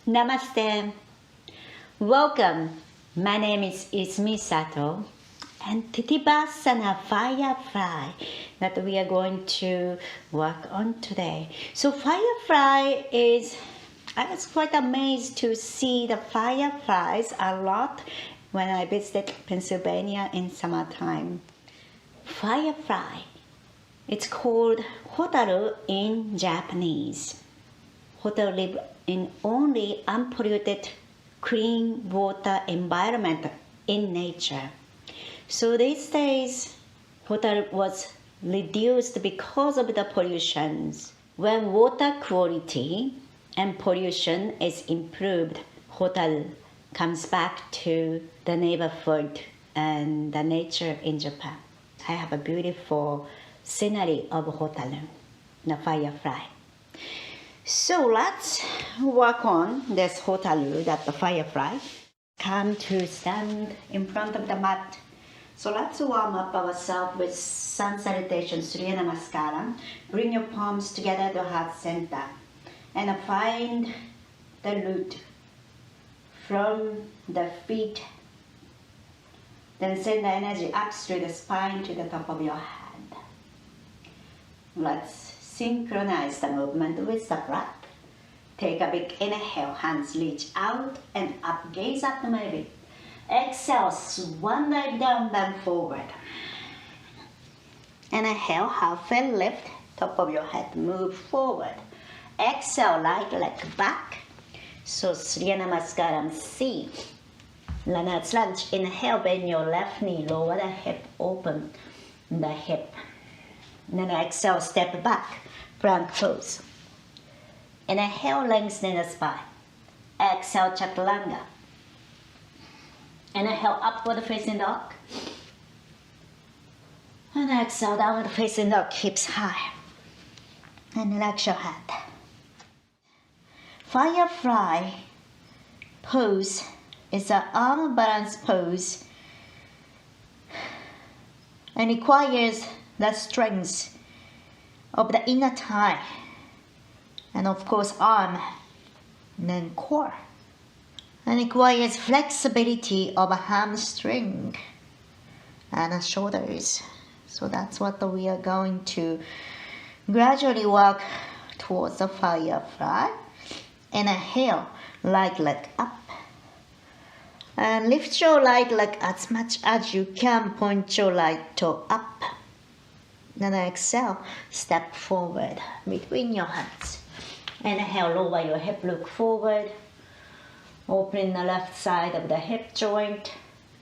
Namaste. Welcome. My name is Izumi Sato and Tittibhasana Firefly that we are going to work on today. So Firefly is, I was quite amazed to see the fireflies a lot when I visited Pennsylvania in summertime. Firefly, it's called hotaru in Japanese. Hotaru live in only unpolluted, clean water environment in nature. So these days, hotaru was reduced because of the pollutions. When water quality and pollution is improved, hotaru comes back to the neighborhood and the nature in Japan. I have a beautiful scenery of hotaru, the firefly. So let's work on this hotaru, that the firefly. Come to stand in front of the mat. So let's warm up ourselves with sun salutations, Surya Namaskaram. Bring your palms together to heart center and find the root from the feet. Then send the energy up through the spine to the top of your head. Let's synchronize the movement with the breath. Take a big inhale, hands reach out and up, gaze up maybe. Exhale, swan dive down, bend forward. Inhale, halfway lift, top of your head, move forward. Exhale, right leg back. So Surya Namaskaram C. Lana's lunge. Inhale, bend your left knee, lower the hip, open the hip. Then exhale, step back, plank pose. Inhale, lengthen the spine. Exhale, chaturanga. Inhale, upward facing dog. And exhale, downward facing dog, hips high. And relax your head. Firefly pose is an arm balance pose and requires the strength of the inner thigh and of course arm and then core, and requires flexibility of a hamstring and shoulders. So that's what we are going to gradually work towards the firefly. Inhale, right leg up. And lift your right leg as much as you can, point your right toe up. Then exhale, step forward between your hands. Inhale, lower your hip, look forward. Open the left side of the hip joint.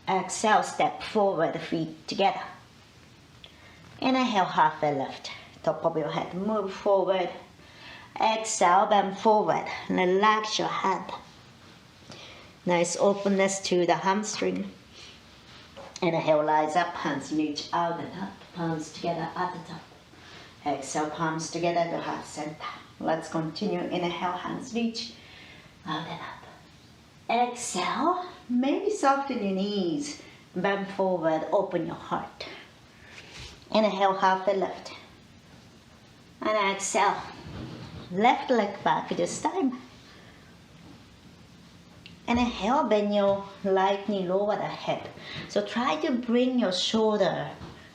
Exhale, step forward, feet together. Inhale, halfway lift, top of your head, move forward. Exhale, bend forward, relax your head. Nice openness to the hamstring. Inhale, rise up, hands reach out and up, palms together at the top. Exhale, palms together to heart center. Let's continue. Inhale, hands reach out and up. Exhale, maybe soften your knees, bend forward, open your heart. Inhale, halfway lift. And exhale, left leg back this time. Inhale, bend your right knee, lower the hip. So try to bring your shoulder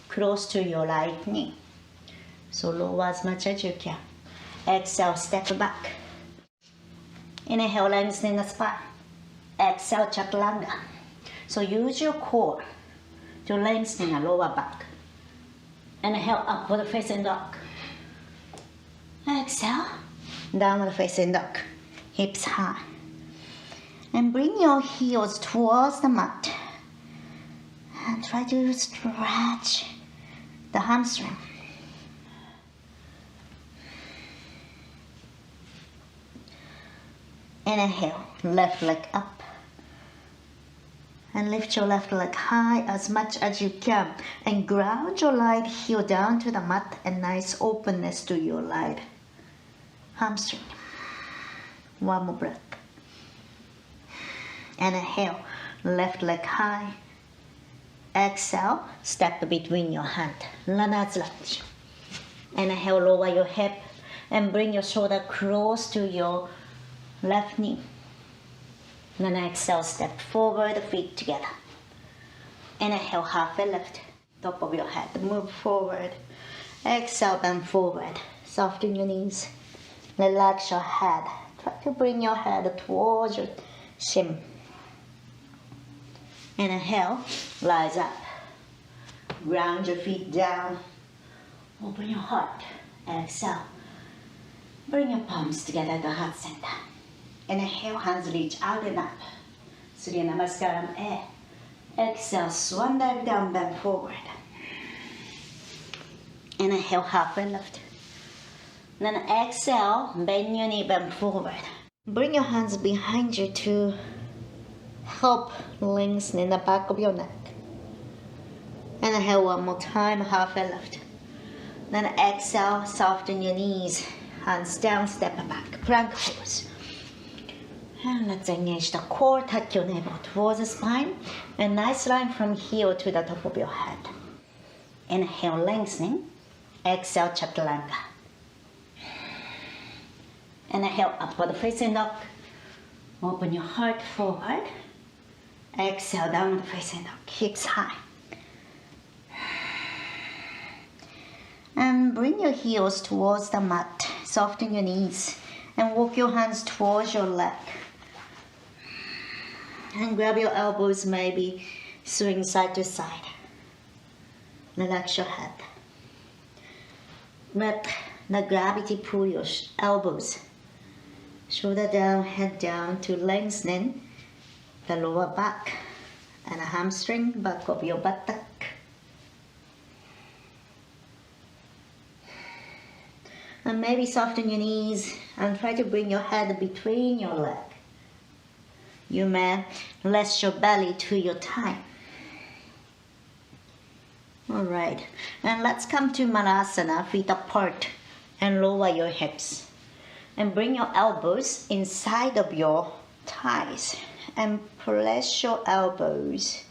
close to your right knee. So lower as much as you can. Exhale, step back. Inhale, lengthen the spine. Exhale, chaturanga. So use your core to lengthen the lower back. Inhale, upward facing dog. Exhale, downward facing dog. Hips high. And bring your heels towards the mat. And try to stretch the hamstring. Inhale, left leg up. And lift your left leg high as much as you can. And ground your right heel down to the mat and nice openness to your right hamstring. One more breath. Inhale, left leg high. Exhale, step between your hand. Lana's lunge. Inhale, lower your hip and bring your shoulder close to your left knee. Then exhale, step forward, feet together. Inhale, halfway lift, top of your head, move forward. Exhale, bend forward, soften your knees, relax your head. Try to bring your head towards your shin. Inhale, rise up. Ground your feet down. Open your heart. Exhale. Bring your palms together at the heart center. Inhale, hands reach out and up. Surya Namaskaram air. Exhale, swan dive down, bend forward. Inhale, halfway lift. Then exhale, bend your knee, bend forward. Bring your hands behind you to help lengthen the back of your neck. Inhale one more time, halfway lift. Then exhale, soften your knees. Hands down, step back, plank pose. And let's engage the core, touch your navel towards the spine. A nice line from heel to the top of your head. Inhale, lengthening. Exhale, chaturanga. Inhale, upward facing dog. Open your heart forward. Exhale, downward facing dog. Hips high. And bring your heels towards the mat. Soften your knees. And walk your hands towards your leg. And grab your elbows, maybe swing side to side. Relax your head. Let the gravity pull your elbows. Shoulder down, head down to lengthen the lower back and a hamstring, back of your buttock. And maybe soften your knees and try to bring your head between your legs. You may rest your belly to your thigh. Alright, and let's come to Manasana, feet apart, and lower your hips. And bring your elbows inside of your thighs. And press your elbows.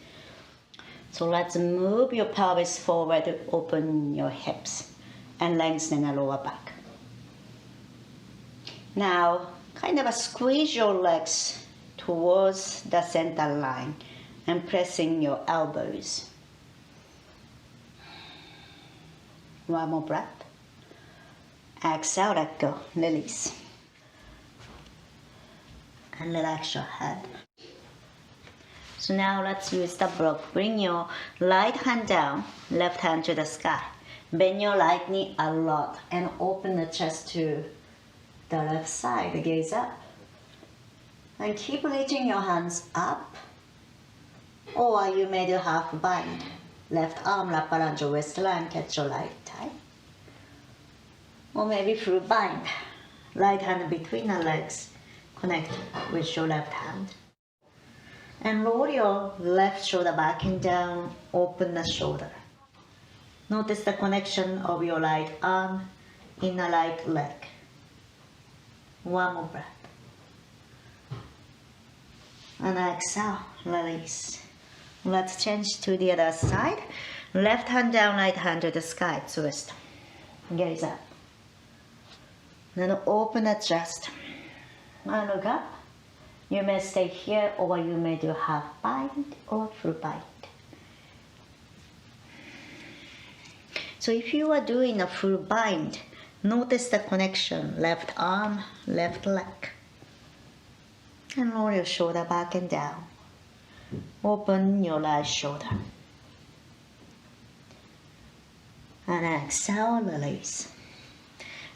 So let's move your pelvis forward to open your hips and lengthen the lower back. Now, kind of squeeze your legs towards the center line and pressing your elbows. One more breath. Exhale, let go, release. And relax your head. So now let's use the block. Bring your right hand down, left hand to the sky. Bend your right knee a lot and open the chest to the left side, gaze up. And keep reaching your hands up. Or you may do half bind. Left arm wrap around your waistline, catch your right thigh. Or maybe full bind. Right hand between the legs, connect with your left hand. And roll your left shoulder back and down, open the shoulder. Notice the connection of your right arm in the right leg. One more breath. And exhale, release. Let's change to the other side. Left hand down, right hand to the sky, twist. Gaze up. Then open the chest. And look up. You may stay here or you may do half bind or full bind. So if you are doing a full bind, notice the connection, left arm, left leg. And roll your shoulder back and down. Open your right shoulder. And exhale, release.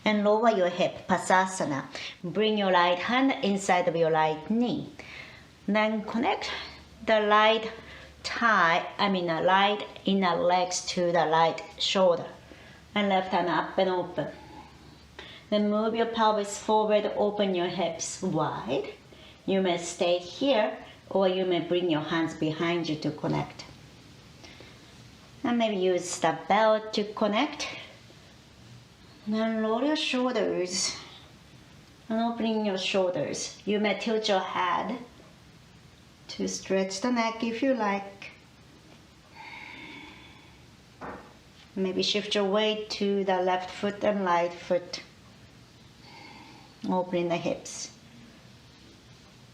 And lower your hip, Hastasana. Bring your right hand inside of your right knee. Then connect the right thigh, the right inner legs to the right shoulder. And left hand up and open. Then move your pelvis forward, open your hips wide. You may stay here or you may bring your hands behind you to connect. And maybe use the belt to connect. Then roll your shoulders and opening your shoulders. You may tilt your head to stretch the neck if you like. Maybe shift your weight to the left foot and right foot. Opening the hips.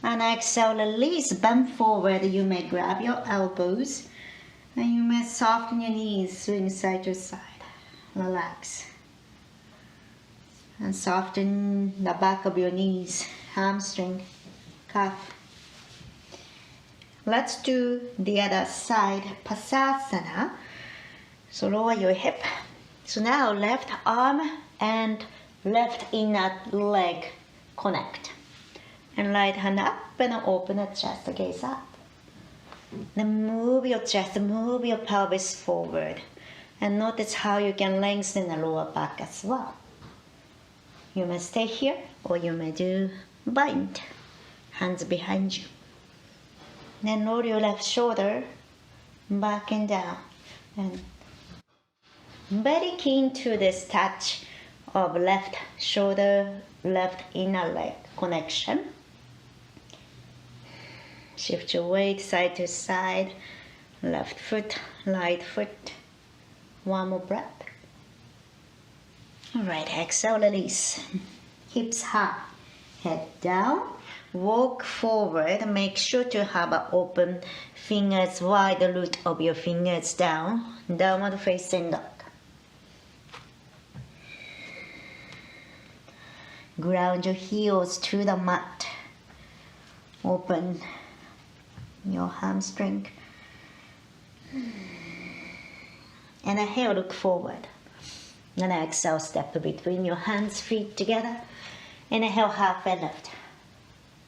And exhale, release, bend forward. You may grab your elbows and you may soften your knees, swing side to side. Relax. And soften the back of your knees, hamstring, calf. Let's do the other side, Hastasana. So lower your hip. So now left arm and left inner leg connect. And right hand up and open the chest, gaze up. Then move your chest, move your pelvis forward. And notice how you can lengthen the lower back as well. You may stay here or you may do bind. Hands behind you. Then roll your left shoulder back and down. And very keen to this touch of left shoulder, left inner leg connection. Shift your weight side to side, left foot, right foot. One more breath. Alright, exhale, release. Hips high, head down. Walk forward. Make sure to have an open fingers wide, the root of your fingers down. Downward facing dog. Ground your heels to the mat. Open your hamstring. And inhale, look forward. And exhale, step between your hands, feet together. Inhale, halfway lift.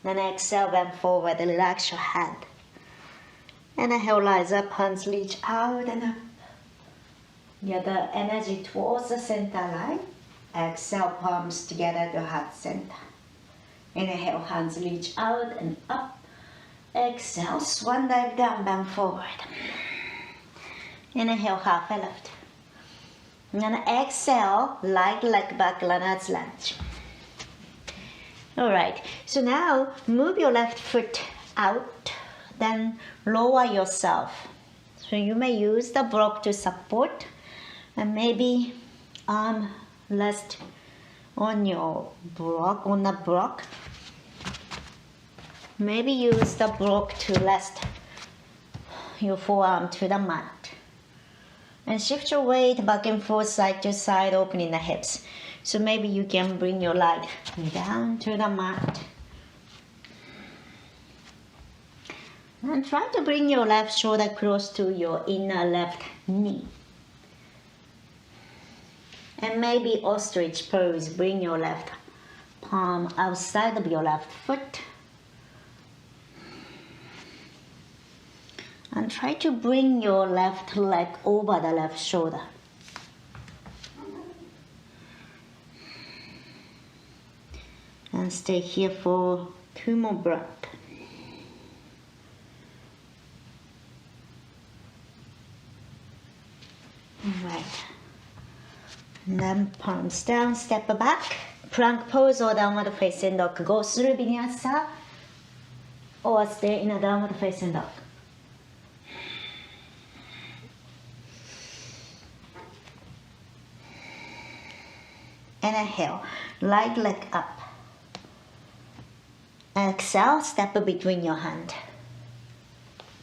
Then exhale, bend forward, relax your hand. Inhale, rise up, hands reach out and up. Gather energy towards the center line. Exhale, palms together to heart center. Inhale, hands reach out and up. Exhale, swan dive down, bend forward. Inhale, halfway lift. And exhale, light leg back, runner's lunge. Alright, so now move your left foot out, then lower yourself. So you may use the block to support, and maybe arm rest on your block, on the block. Maybe use the block to rest your forearm to the mat. And shift your weight back and forth, side to side, opening the hips. So maybe you can bring your right down to the mat. And try to bring your left shoulder close to your inner left knee. And maybe ostrich pose, bring your left palm outside of your left foot. And try to bring your left leg over the left shoulder. And stay here for 2 more breaths. Alright. And then palms down, step back. Plank pose or downward facing dog. Go through vinyasa or stay in a downward facing dog. Inhale, right leg up. Exhale, step between your hand.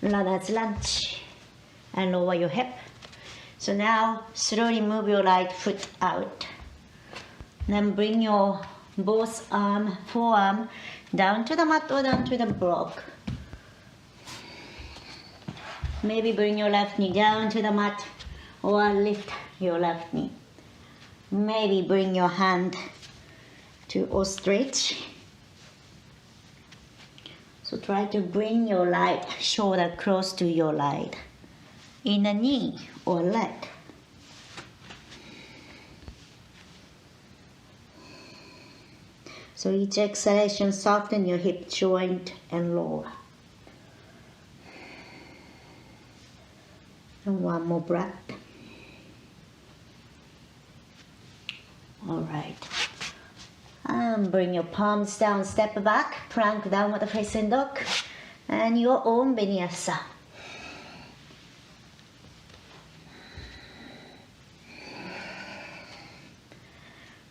Runner's lunge. And lower your hip. So now, slowly move your right foot out. Then bring your both forearm down to the mat or down to the block. Maybe bring your left knee down to the mat or lift your left knee. Maybe bring your hand to ostrich. So try to bring your right shoulder close to your right inner knee or leg. So each exhalation, soften your hip joint and lower. And one more breath. Alright. And bring your palms down, step back, plank downward facing dog, and your own vinyasa.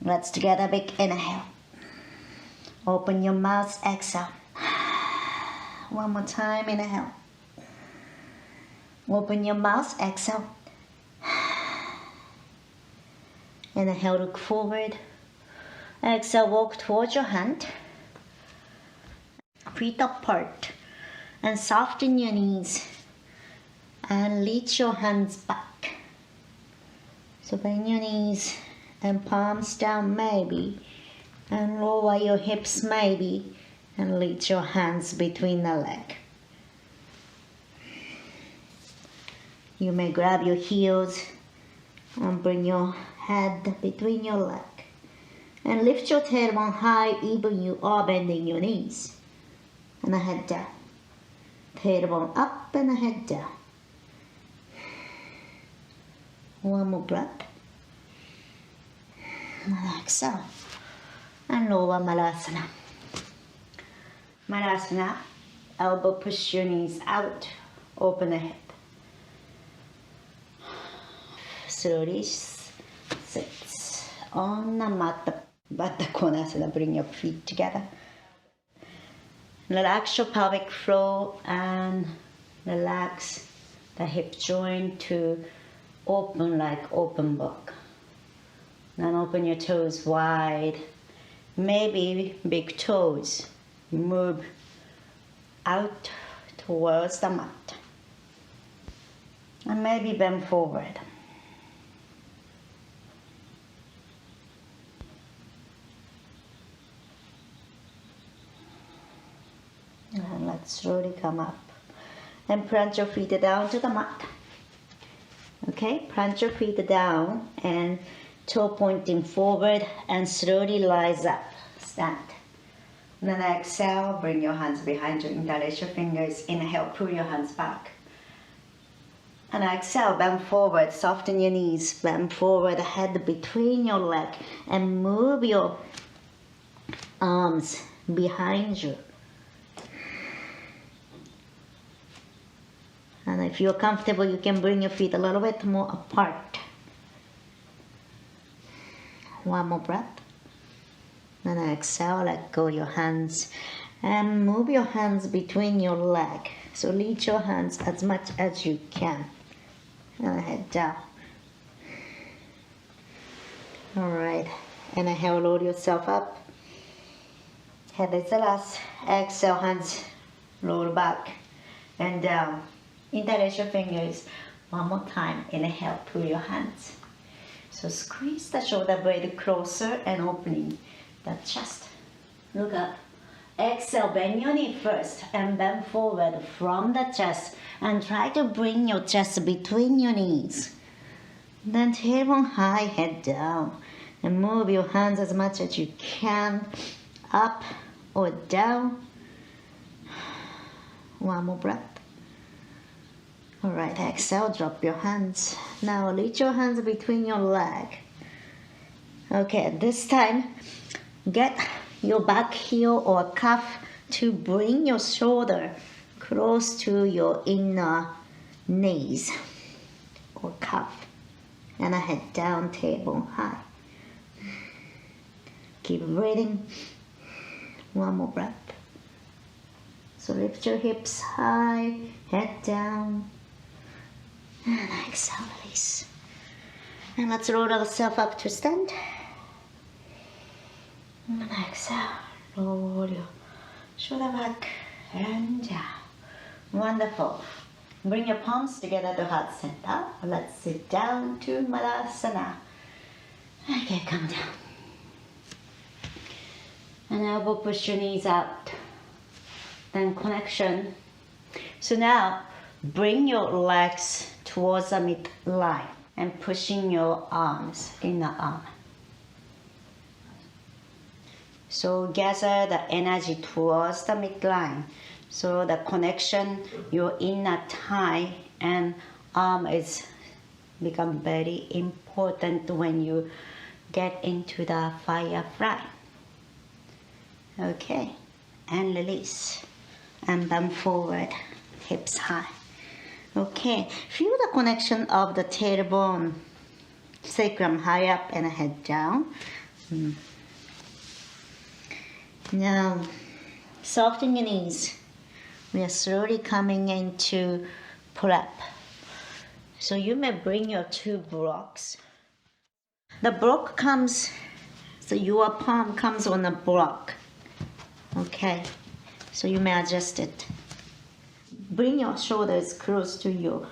Let's together big inhale. Open your mouth, exhale. One more time, inhale. Open your mouth, exhale. Inhale, look forward. Exhale, walk towards your hand. Feet apart. And soften your knees. And reach your hands back. So bend your knees and palms down maybe. And lower your hips maybe. And reach your hands between the legs. You may grab your heels and bring your head between your legs. And lift your tailbone high even you are bending your knees. And the head down. Tailbone up and the head down. One more breath. And exhale. And lower Malasana. Malasana. Elbow push your knees out. Open the hip. Slowly sit on the mat. Baddha Konasana. Bring your feet together. Relax your pelvic floor and relax the hip joint to open like open book. Then open your toes wide. Maybe big toes. Move out towards the mat. And maybe bend forward. And let's slowly come up. And plant your feet down to the mat. Okay, plant your feet down and toe pointing forward and slowly rise up. Stand. And then exhale, bring your hands behind you, interlace your fingers. Inhale, pull your hands back. And exhale, bend forward, soften your knees, bend forward, head between your legs, and move your arms behind you. And if you're comfortable, you can bring your feet a little bit more apart. One more breath. And exhale, let go your hands. And move your hands between your legs. So reach your hands as much as you can. And head down. Alright. Inhale, load yourself up. Head is the last. Exhale, hands roll back and down. Interlace your fingers. One more time. Inhale, pull your hands. So squeeze the shoulder blade closer and opening the chest. Look up. Exhale, bend your knee first and bend forward from the chest. And try to bring your chest between your knees. Then tailbone high, head down. And move your hands as much as you can. Up or down. One more breath. Alright, exhale, drop your hands. Now reach your hands between your legs. Okay, this time, get your back heel or cuff to bring your shoulder close to your inner knees or cuff. And a head down, tailbone high. Keep breathing. One more breath. So lift your hips high, head down. And exhale, release. And let's roll ourselves up to stand. And exhale, roll your shoulder back and down. Wonderful. Bring your palms together to heart center. Let's sit down to Malasana. Okay, come down. And elbow push your knees out. Then connection. So now, bring your legs towards the midline and pushing your arms, inner arm. So gather the energy towards the midline. So the connection, your inner thigh and arm is become very important when you get into the Firefly. Okay, and release. And bend forward, hips high. Okay, feel the connection of the tailbone, sacrum high up and head down. Now, soften your knees. we are slowly coming into prep. So you may bring your two blocks. The block comes, so your palm comes on a block. Okay, so you may adjust it. Bring your shoulders close to your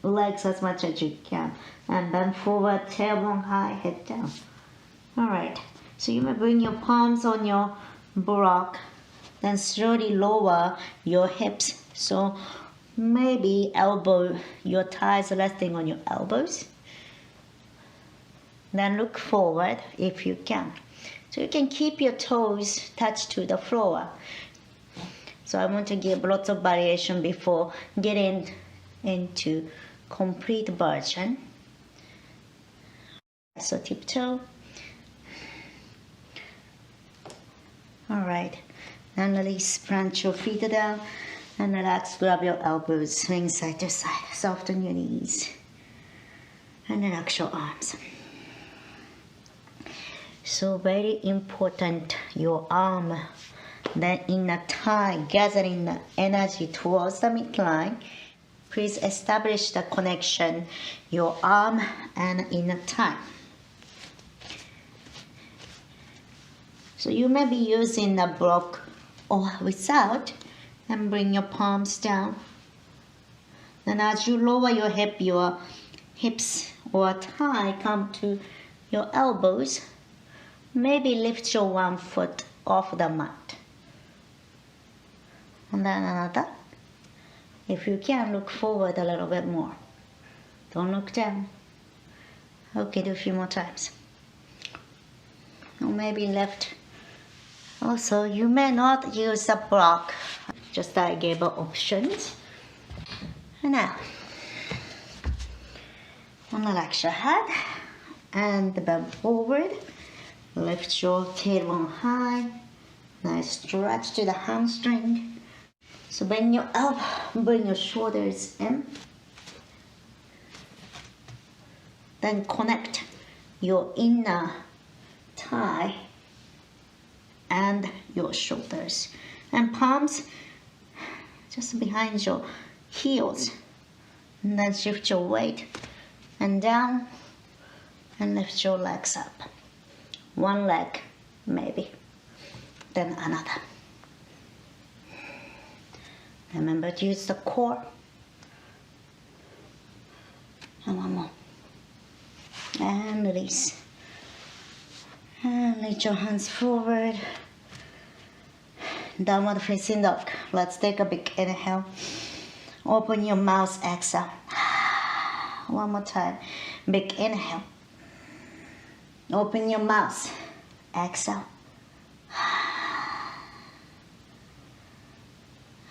legs as much as you can. And bend forward, tailbone high, head down. Alright, so you may bring your palms on your block. Then slowly lower your hips. So maybe your thighs resting on your elbows. Then look forward if you can. So you can keep your toes touched to the floor. So I want to give lots of variation before getting into complete version. So tiptoe. Alright. And release, plant your feet down and relax, grab your elbows, swing side to side, soften your knees and relax your arms. So very important, your arm, then inner thigh, gathering the energy towards the midline. Please establish the connection, your arm and inner thigh. So you may be using the block or without, and bring your palms down. Then as you lower your hips or thigh come to your elbows, maybe lift your one foot off the mat. And then another. If you can, look forward a little bit more. Don't look down. Okay, do a few more times. Or maybe left. Also, you may not use a block, just I gave options. And now, relax your head and bend forward. Lift your tailbone high. Nice stretch to the hamstring. So bring your elbow, bring your shoulders in. Then connect your inner thigh and your shoulders. And palms just behind your heels. And then shift your weight and down and lift your legs up. One leg, maybe. Then another. Remember to use the core. And one more. And release. And let your hands forward. Downward facing dog. Let's take a big inhale. Open your mouth, exhale. One more time. Big inhale. Open your mouth, exhale.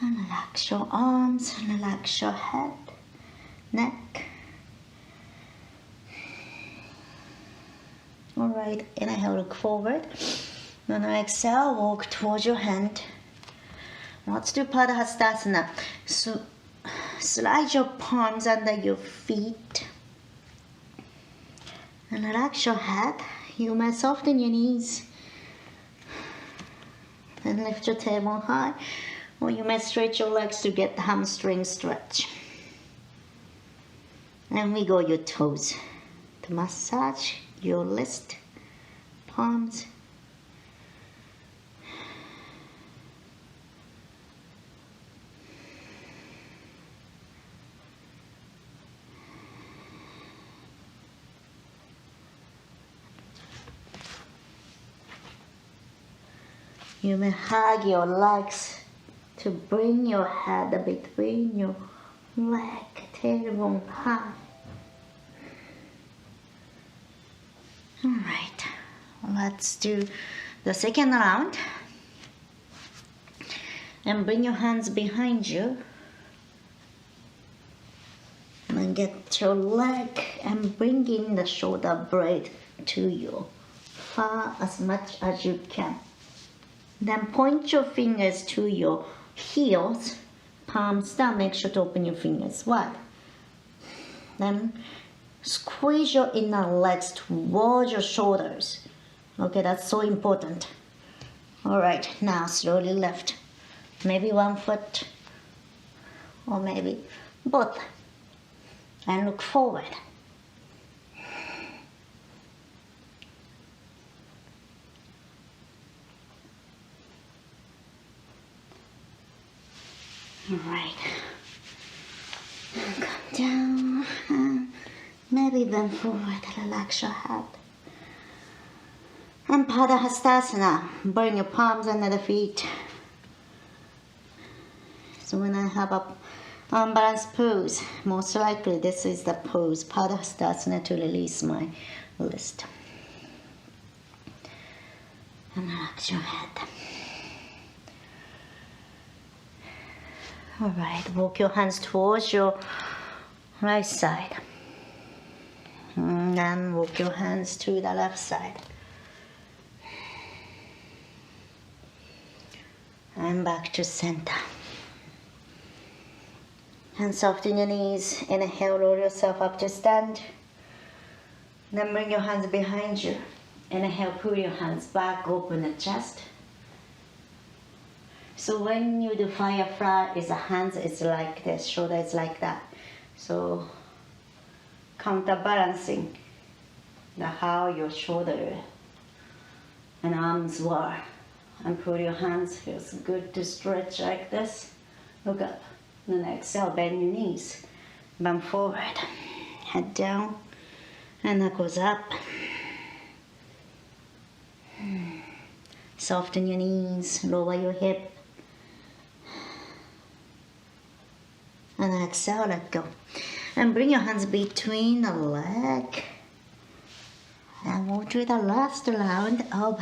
And relax your arms, relax your head, neck. Alright, inhale, look forward. Then exhale, walk towards your hand. Let's do Hastasana. So slide your palms under your feet. And relax your head. You may soften your knees. And lift your tailbone high. Or you may stretch your legs to get the hamstring stretch. And wiggle your toes to massage your wrist, palms. You may hug your legs to bring your head between your leg, tailbone high. Alright, let's do the second round. And bring your hands behind you. And then get your leg and bring in the shoulder blade to you, far as much as you can. Then point your fingers to your heels, palms down, make sure to open your fingers wide. Then squeeze your inner legs towards your shoulders. Okay, that's so important. Alright, now slowly lift. maybe one foot, or maybe both, and look forward. All right. Come down and maybe bend forward, relax your head. And Pada Hastasana, bring your palms under the feet. So when I have a unbalanced pose, most likely this is the pose, Pada Hastasana, to release my wrist. And relax your head. Alright, walk your hands towards your right side. And then walk your hands to the left side. And back to center. And soften your knees. Inhale, roll yourself up to stand. Then bring your hands behind you. Inhale, pull your hands back, open the chest. So when you do Firefly, the hands is like this, shoulder is like that. So counterbalancing how your shoulder and arms were. And pull your hands, feels good to stretch like this. Look up. Then exhale, bend your knees. Bend forward, head down, and knuckles up. Soften your knees, lower your hip. And exhale, let go. And bring your hands between the leg. And move to the last round of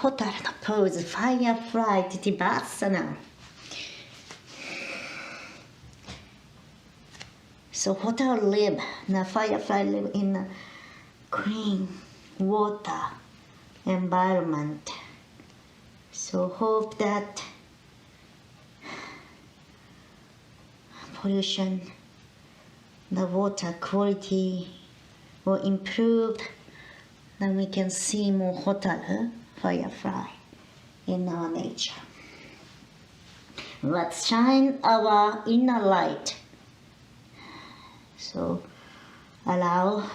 Untitled Pose, Firefly Tittibhasana. So hotel live, the firefly live in a clean water environment. So hope that pollution, the water quality will improve. Then we can see more hotel firefly in our nature. Let's shine our inner light. So allow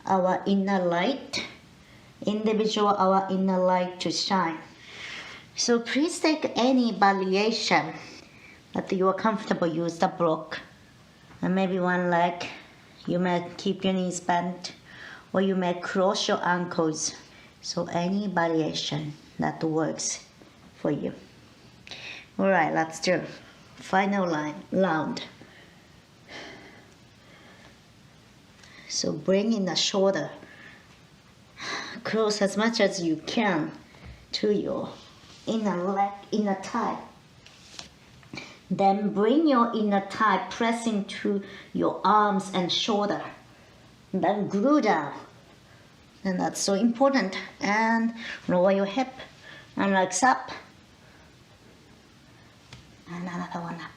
our inner light, our inner light to shine. So please take any variation that you are comfortable, use the block. And maybe one leg, you may keep your knees bent, or you may cross your ankles. So any variation that works for you. All right, let's do final round. So bring in the shoulder close as much as you can to your inner leg, inner thigh. Then bring your inner thigh pressing to your arms and shoulder. Then glue down. And that's so important. And lower your hip and legs up. And another one up.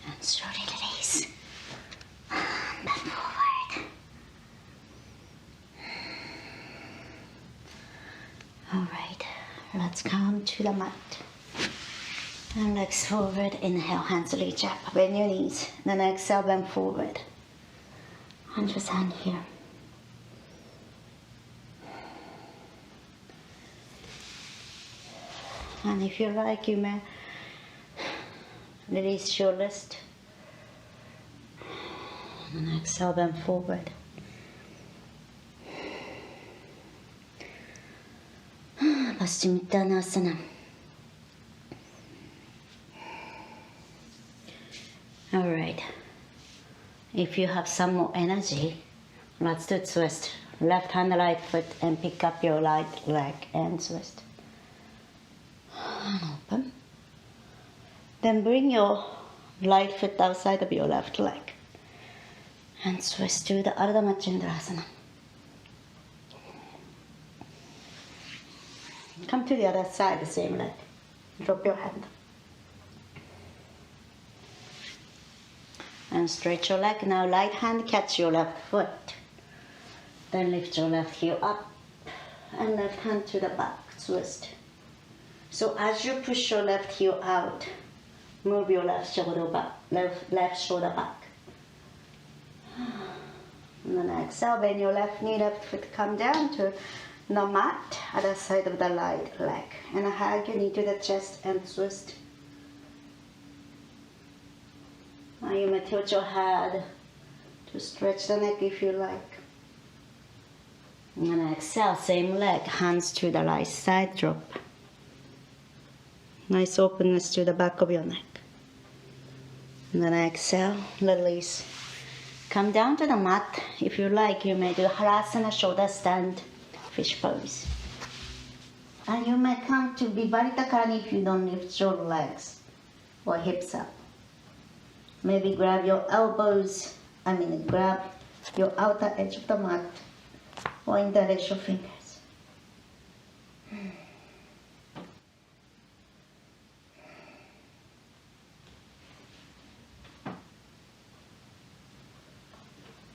And slowly release. And bend forward. Alright, let's come to the mat. And legs forward, inhale, hands reach up, bend your knees. Then exhale, bend forward. And just hand here. And if you like, you may release your wrist. And exhale, bend forward. Hastasana. All right. If you have some more energy, let's do twist. Left hand, right foot, and pick up your right leg and twist. And open. Then bring your right foot outside of your left leg and twist to the Ardha Machendrasana. Come to the other side, the same leg. Drop your hand. And stretch your leg. Now right hand catch your left foot. Then lift your left heel up and left hand to the back, twist. So as you push your left heel out, move your left shoulder back, left shoulder back. And then exhale, bend your left knee, left foot come down to the mat at the side of the right leg. And hug your knee to the chest and twist. Now you may tilt your head to stretch the neck if you like. And then exhale, same leg, hands to the right side, drop. Nice openness to the back of your neck. And then exhale, release. Come down to the mat. If you like, you may do Hastasana, shoulder stand, fish pose. And you may come to Viparita Karani if you don't lift your legs or hips up. Maybe grab your elbows, grab your outer edge of the mat or interlace your fingers.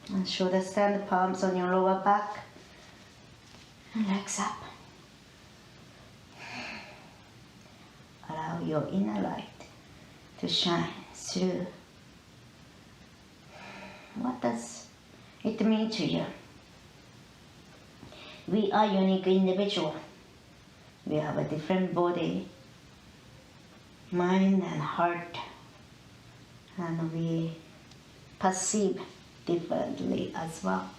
And shoulder stand, palms on your lower back, and legs up. Allow your inner light to shine through. What does it mean to you? We are unique individual. We have a different body, mind and heart, and we perceive differently as well.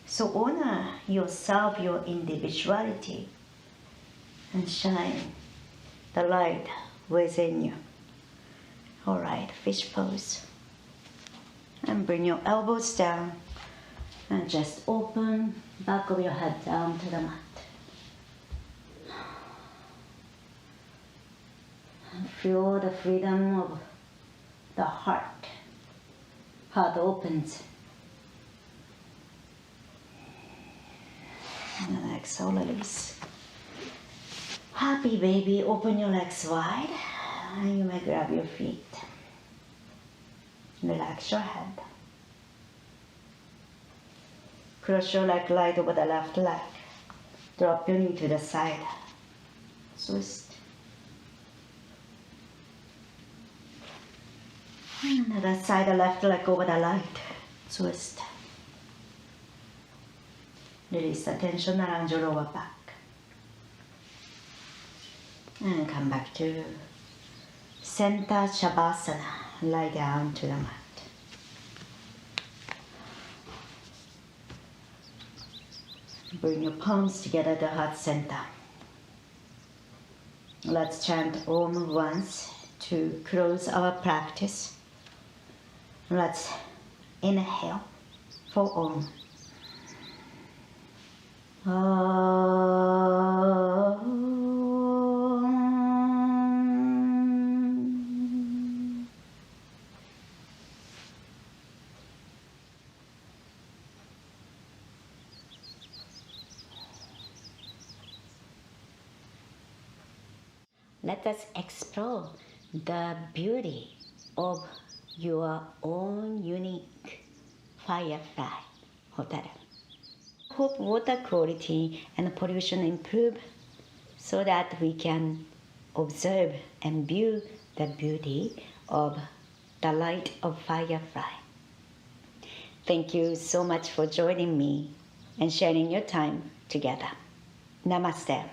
So honor yourself, your individuality, and shine the light within you. All right, fish pose. And bring your elbows down and just open back of your head down to the mat. And feel the freedom of the heart. Heart opens. And then exhale, release. Happy baby, open your legs wide. And you may grab your feet. Relax your head. Cross your leg light over the left leg. Drop your knee to the side. Twist. And another side, the left leg over the light. Twist. Release the tension around your lower back. And come back to center Shavasana. Lie down to the mat. Bring your palms together to heart center. Let's chant Om once to close our practice. Let's inhale for Om. Let us explore the beauty of your own unique Firefly hotel. Hope water quality and pollution improve so that we can observe and view the beauty of the light of Firefly. Thank you so much for joining me and sharing your time together. Namaste.